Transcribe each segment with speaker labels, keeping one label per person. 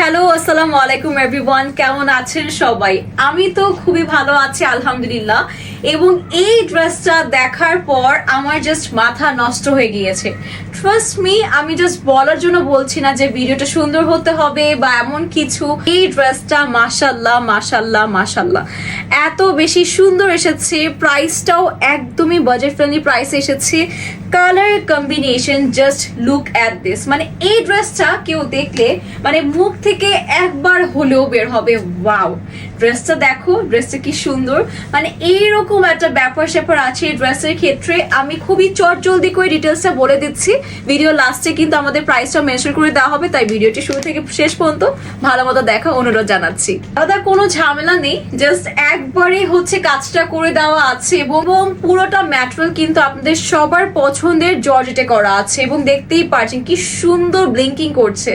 Speaker 1: Hello আসসালামু আলাইকুম everyone, কেমন আছেন সবাই? আমি তো খুবই ভালো আছি আলহামদুলিল্লাহ। এবং এই ড্রেসটা দেখার পর আমার জাস্ট মাথা নষ্ট হয়ে গিয়েছে। ট্রাস্ট মি, আমি জাস্ট বলার জন্য বলছি না যে ভিডিওটা সুন্দর হতে হবে বা এমন কিছু। এই ড্রেসটা মাশাল্লাহ মাশাল্লাহ মাশাল্লাহ এত বেশি সুন্দর এসেছে, প্রাইসটাও একদমই বাজেট ফ্রেন্ডলি প্রাইসে এসেছে। Colour combination, just look at this. মানে এই ড্রেসটা কেউ দেখলে মানে মুখ থেকে একবার হলেও বের হবে ওয়াও, ড্রেসটা দেখো, ড্রেসটা কি সুন্দর। মানে এইরকম একটা ব্যাপার স্যাপার আছে এই ড্রেসের ক্ষেত্রে। আমি খুবই চটজলদি করে ডিটেলসটা বলে দিচ্ছি, ভিডিও লাস্টে কিন্তু আমাদের প্রাইসটা মেনশন করে দেওয়া হবে, তাই ভিডিওটি শুরু থেকে শেষ পর্যন্ত ভালো মতো দেখা অনুরোধ জানাচ্ছি। আলাদা কোনো ঝামেলা নেই, জাস্ট একবারে হচ্ছে কাজটা করে দেওয়া আছে এবং পুরোটা ম্যাটেরিয়াল কিন্তু আপনাদের সবার পছন্দের জর্জেটে করা আছে এবং দেখতেই পাচ্ছেন কি সুন্দর ব্লিঙ্কিং করছে,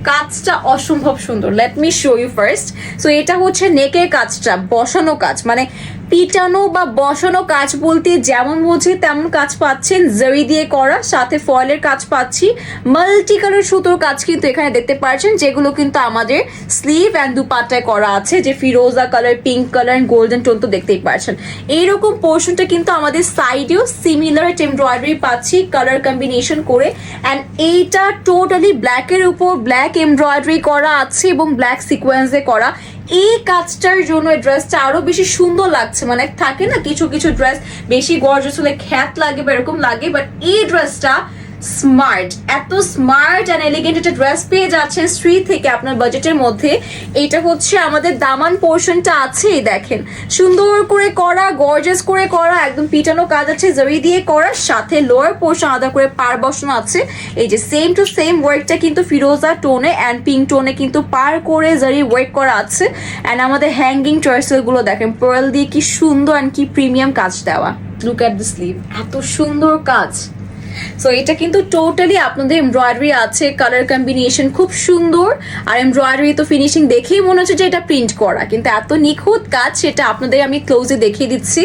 Speaker 1: কাজটা অসম্ভব সুন্দর। Let me show you first. So এটা হচ্ছে নেকের কাজটা, বসানো কাজ, মানে পিটানো বা বসানো কাজ বলতে যেমন বোঝে তেমন কাজ পাচ্ছেন, জরি দিয়ে করা, সাথে ফয়েলের কাজ পাচ্ছি, মাল্টি কালার সুতোর কাজ কিন্তু এখানে দেখতে পাচ্ছেন, যেগুলো কিন্তু আমাদের স্লিভ অ্যান্ড দুপাট্টায় করা আছে, যে ফিরোজা colour, pink colour, golden tone তো দেখতেই পাচ্ছেন। এইরকম পোর্শনটা কিন্তু আমাদের সাইডেও সিমিলার এমব্রয়ডারি পাচ্ছি কালার কম্বিনেশন করে। অ্যান্ড এইটা টোটালি ব্ল্যাকের উপর ব্ল্যাক এমব্রয়ডারি করা আছে এবং ব্ল্যাক সিকোয়েন্সে করা। এই কাজটার জন্য ড্রেসটা আরো বেশি সুন্দর লাগছে। মানে থাকে না কিছু কিছু ড্রেস বেশি গর্জিয়াস হলে খ্যাত লাগে বা এরকম লাগে, বাট এই ড্রেসটা স্মার্ট, এত স্মার্ট অ্যান্ড এলিগেন্ট একটা ড্রেস পেয়ে যাচ্ছেন স্ত্রী থেকে আপনার বাজেটের মধ্যে। এটা হচ্ছে আমাদের দামান পোর্শনটা আছে, দেখেন সুন্দর করে করা, গর্জিয়াস করে করা, একদম পিটানো কাজ আছে, জরি দিয়ে করা, সাথে লোয়ার পোর্শন আলাদা করে পার বসানো আছে। এই যে সেম টু সেম ওয়ার্কটা কিন্তু ফিরোজা টোনে অ্যান্ড পিঙ্ক টোনে কিন্তু পার করে জরি ওয়ার্ক করা আছে। অ্যান্ড আমাদের হ্যাঙ্গিং টার্সেল গুলো দেখেন পার্ল দিয়ে কি সুন্দর অ্যান্ড কি প্রিমিয়াম কাজ দেওয়া। লুক অ্যাট দ্য স্লিভ, এত সুন্দর কাজ। সো এটা কিন্তু টোটালি আপনাদের এমব্রয়ডারি আছে, কালার কম্বিনেশন খুব সুন্দর। আর এমব্রয়ডারি তো ফিনিশিং দেখেই মনে হচ্ছে যে এটা প্রিন্ট করা, কিন্তু এত নিখুঁত কাজ সেটা আপনাদের আমি ক্লোজে দেখিয়ে দিচ্ছি।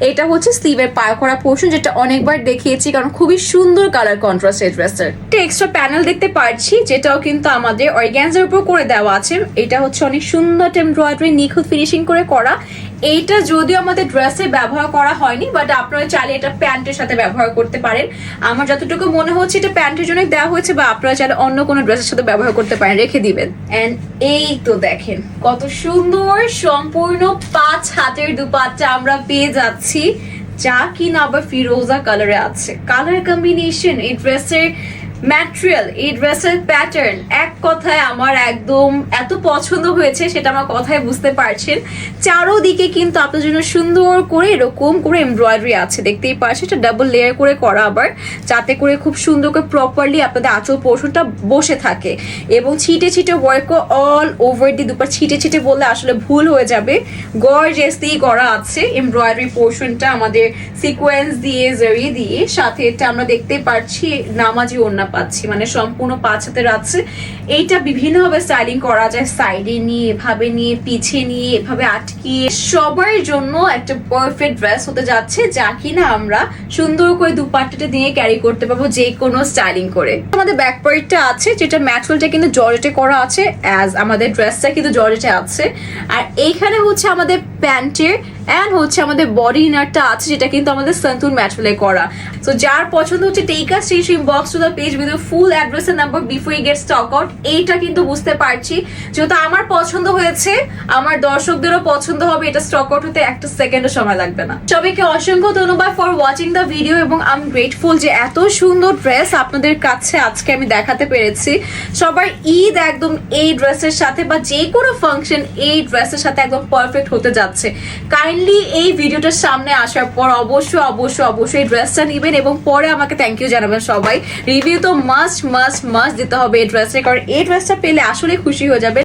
Speaker 1: এটা হচ্ছে স্লিভের পার করা পোর্শন, যেটা অনেকবার দেখিয়েছি কারণ খুবই সুন্দর কালার কন্ট্রাস্ট এই ড্রেসের। একটা এক্সট্রা প্যানেল দেখতে পাচ্ছি, যেটাও কিন্তু আমাদের অর্গানজার উপর করে দেওয়া আছে। এটা হচ্ছে অনেক সুন্দর এমব্রয়ডারি নিখুঁত ফিনিশিং করে করা। এইটা যদিও আমাদের ড্রেসে ব্যবহার করা হয়নি, বাট আপনারা চাইলে এটা প্যান্টের সাথে ব্যবহার করতে পারেন। আমার যতটুকু মনে হচ্ছে এটা প্যান্টের জন্য দেওয়া হয়েছে, বা আপনারা চাইলে অন্য কোনো ড্রেসের সাথে ব্যবহার করতে পারেন, রেখে দিবেন। এন্ড এই তো দেখেন কত সুন্দর সম্পূর্ণ 5 হাতের দুপাট্টা আমরা পেয়ে যাচ্ছি, যা কিনা আবার ফিরোজা কালারে আছে। কালার কম্বিনেশন, এই ড্রেসের ম্যাটেরিয়াল, এই ড্রেসের প্যাটার্ন, এক কথায় আমার একদম এত পছন্দ হয়েছে, সেটা আমার কথায় বুঝতে পারছেন। চারোদিকে কিন্তু আপনার জন্য সুন্দর করে এরকম করে এমব্রয়ডারি আছে, দেখতেই পাচ্ছেন। এটা ডাবল লেয়ার করে করা আবার, যাতে করে খুব সুন্দর করে প্রপারলি আপনাদের আঁচল পোর্শনটা বসে থাকে। এবং ছিটে ছিটে ওয়ার্ক অল ওভার দি দুপার, ছিটে ছিটে বললে আসলে ভুল হয়ে যাবে, গর্জিয়াসলি করা আছে এমব্রয়ডারি পোর্শনটা আমাদের সিকোয়েন্স দিয়ে, জরি দিয়ে। সাথে এটা আমরা দেখতে পাচ্ছি নামাজি ওড়না পাচ্ছি, মানে সম্পূর্ণ 5 হাতের আছে। এইটা বিভিন্নভাবে স্টাইলিং করা যায়, সাইডে নিয়ে, এভাবে নিয়ে, পিছে নিয়ে, এভাবে আটকিয়ে। সবার জন্য একটা পারফেক্ট ড্রেস হতে যাচ্ছে, যা কিনা আমরা সুন্দর করে দুপাট্টাটা দিয়ে ক্যারি করতে পারবো যে কোনো স্টাইলিং করে। আমাদের ব্যাক পার্টটা আছে, যেটা ম্যাটেরিয়ালটা কিন্তু জর্জেটে করা আছে, অ্যাজ আমাদের ড্রেসটা কিন্তু জর্জেটে আছে। আর এইখানে হচ্ছে আমাদের প্যান্টের অ্যান্ড হচ্ছে আমাদের বডি ইনারটা আছে, যেটা কিন্তু আমাদের সন্তুন ম্যাটেরিয়ালে করা। সো যার পছন্দ হচ্ছে take a screenshot inbox to the page with full address and number before it gets stock out. এইটা কিন্তু বুঝতে পারছি, যেহেতু আমার পছন্দ হয়েছে, আমার দর্শকদেরও পছন্দ হবে, এটা স্টক আউট হতে একটা সেকেন্ডও সময় লাগবে না। সবাইকে অসংখ্য ধন্যবাদ ফর ওয়াচিং দ্য ভিডিও, এবং আই এম গ্রেটফুল যে এত সুন্দর ড্রেস আপনাদের কাছে আজকে আমি দেখাতে পেরেছি। সবার ঈদ একদম এই ড্রেসের সাথে বা যে কোনো ফাংশন এই ড্রেসের সাথে একদম পারফেক্ট হতে যাচ্ছে। কাইন্ডলি এই ভিডিওটার সামনে আসার পর অবশ্যই অবশ্যই অবশ্যই ড্রেসটা নেবেন এবং পরে আমাকে থ্যাংক ইউ জানাবেন সবাই। রিভিউ তো মাস্ট মাস্ট মাস্ট দিতে হবে এই ড্রেসের, কারণ এই ড্রেসটা পেলে আসলে খুশি হয়ে যাবে।